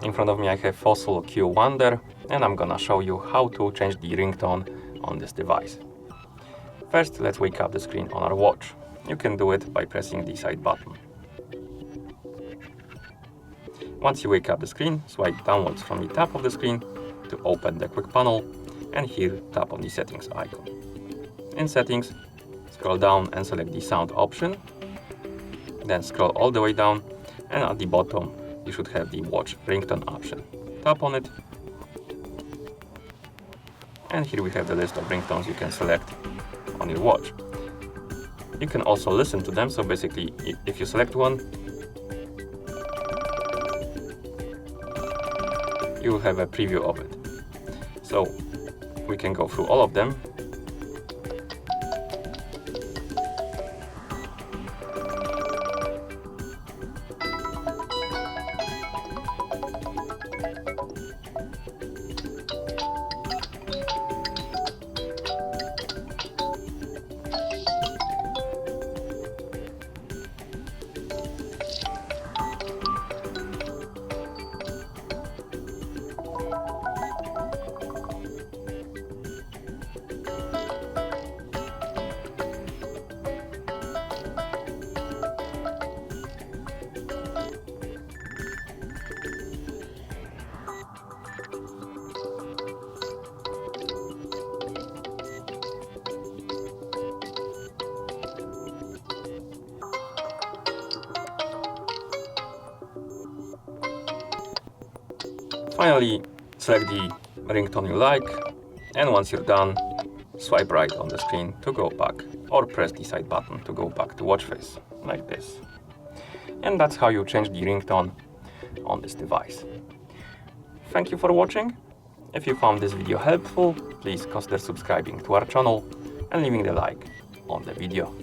In front of me I have Fossil Q Wonder, and I'm gonna show you how to change the ringtone on this device. First, let's wake up the screen on our watch. You can do it by pressing the side button. Once you wake up the screen, swipe downwards from the top of the screen to open the quick panel, and here tap on the settings icon. In settings, scroll down and select the sound option, then scroll all the way down, and at the bottom you should have the watch ringtone option. Tap on it, and here we have the list of ringtones you can select on your watch. You can also listen to them, so basically if you select one, you will have a preview of it. So we can go through all of them. Finally, select the ringtone you like, and once you're done, swipe right on the screen to go back, or press the side button to go back to watch face, like this. And that's how you change the ringtone on this device. Thank you for watching. If you found this video helpful, please consider subscribing to our channel and leaving the like on the video.